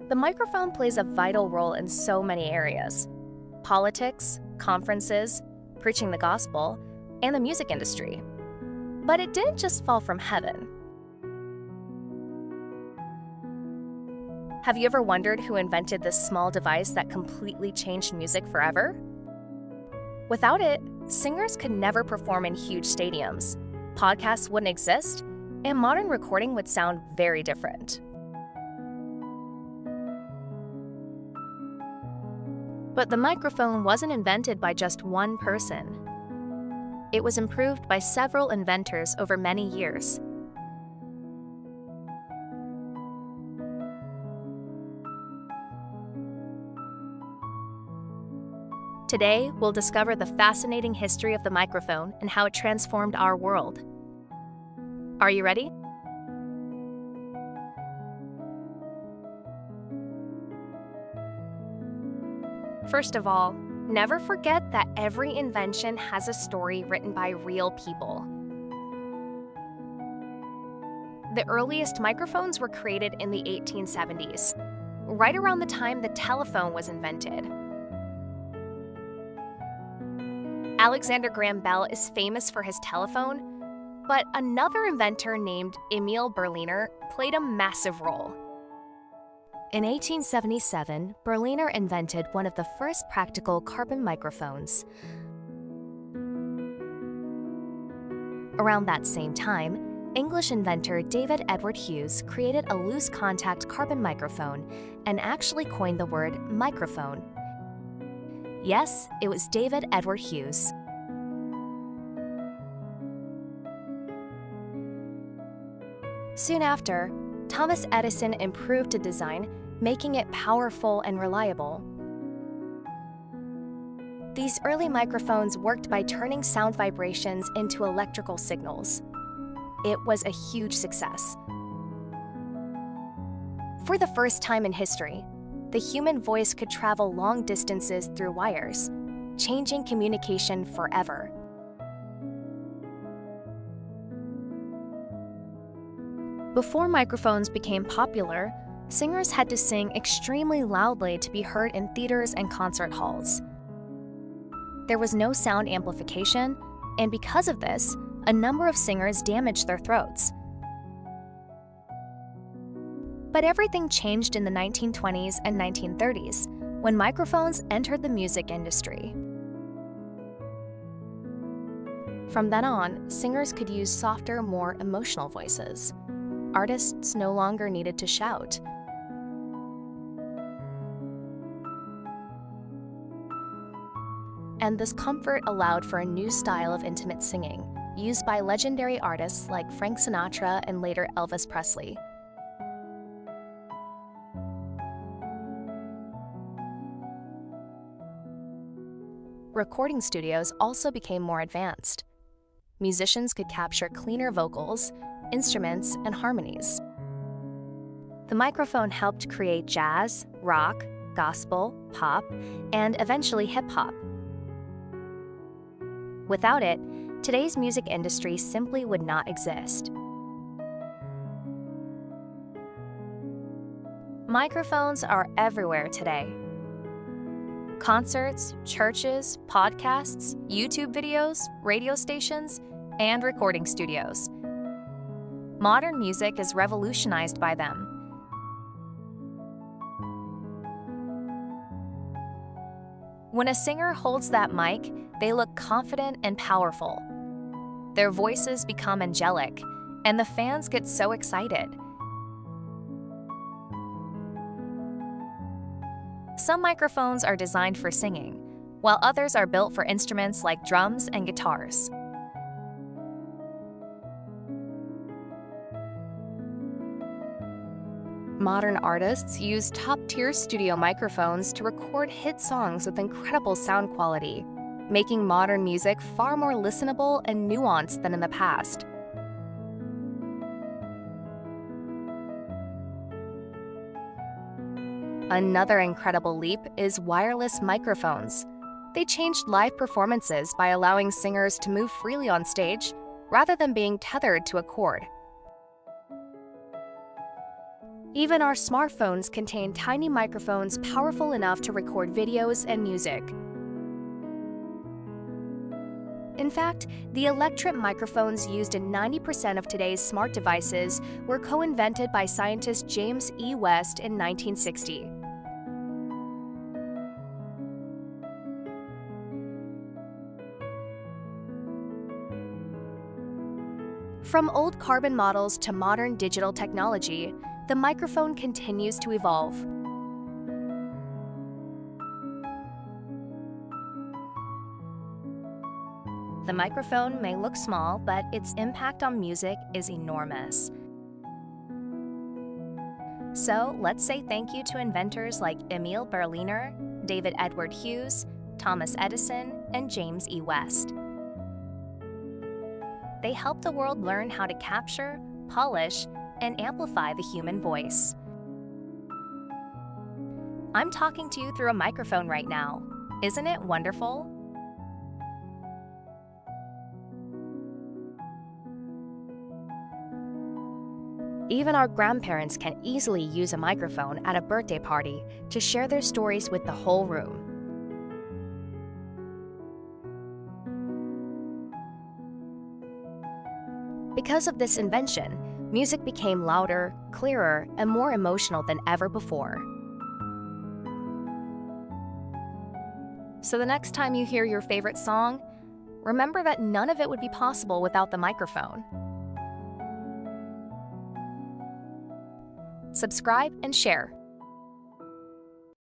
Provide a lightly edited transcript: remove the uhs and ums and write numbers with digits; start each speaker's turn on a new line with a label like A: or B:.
A: The microphone plays a vital role in so many areas: politics, conferences, preaching the gospel, and the music industry. But it didn't just fall from heaven. Have you ever wondered who invented this small device that completely changed music forever? Without it, singers could never perform in huge stadiums, podcasts wouldn't exist, and modern recording would sound very different. But the microphone wasn't invented by just one person. It was improved by several inventors over many years. Today, we'll discover the fascinating history of the microphone and how it transformed our world. Are you ready? First of all, never forget that every invention has a story written by real people. The earliest microphones were created in the 1870s, right around the time the telephone was invented. Alexander Graham Bell is famous for his telephone, but another inventor named Emil Berliner played a massive role. In 1877, Berliner invented one of the first practical carbon microphones. Around that same time, English inventor David Edward Hughes created a loose contact carbon microphone and actually coined the word microphone. Yes, it was David Edward Hughes. Soon after, Thomas Edison improved the design, making it powerful and reliable. These early microphones worked by turning sound vibrations into electrical signals. It was a huge success. For the first time in history, the human voice could travel long distances through wires, changing communication forever. Before microphones became popular, singers had to sing extremely loudly to be heard in theaters and concert halls. There was no sound amplification, and because of this, a number of singers damaged their throats. But everything changed in the 1920s and 1930s, when microphones entered the music industry. From then on, singers could use softer, more emotional voices. Artists no longer needed to shout. And this comfort allowed for a new style of intimate singing, used by legendary artists like Frank Sinatra and later Elvis Presley. Recording studios also became more advanced. Musicians could capture cleaner vocals, instruments, and harmonies. The microphone helped create jazz, rock, gospel, pop, and eventually hip-hop. Without it, today's music industry simply would not exist. Microphones are everywhere today. Concerts, churches, podcasts, YouTube videos, radio stations, and recording studios. Modern music is revolutionized by them. When a singer holds that mic, they look confident and powerful. Their voices become angelic, and the fans get so excited. Some microphones are designed for singing, while others are built for instruments like drums and guitars. Modern artists use top-tier studio microphones to record hit songs with incredible sound quality, making modern music far more listenable and nuanced than in the past. Another incredible leap is wireless microphones. They changed live performances by allowing singers to move freely on stage rather than being tethered to a cord. Even our smartphones contain tiny microphones powerful enough to record videos and music. In fact, the electret microphones used in 90% of today's smart devices were co-invented by scientist James E. West in 1960. From old carbon models to modern digital technology, the microphone continues to evolve. The microphone may look small, but its impact on music is enormous. So let's say thank you to inventors like Emil Berliner, David Edward Hughes, Thomas Edison, and James E. West. They helped the world learn how to capture, polish, and amplify the human voice. I'm talking to you through a microphone right now. Isn't it wonderful? Even our grandparents can easily use a microphone at a birthday party to share their stories with the whole room. Because of this invention, music became louder, clearer, and more emotional than ever before. So the next time you hear your favorite song, remember that none of it would be possible without the microphone. Subscribe and share.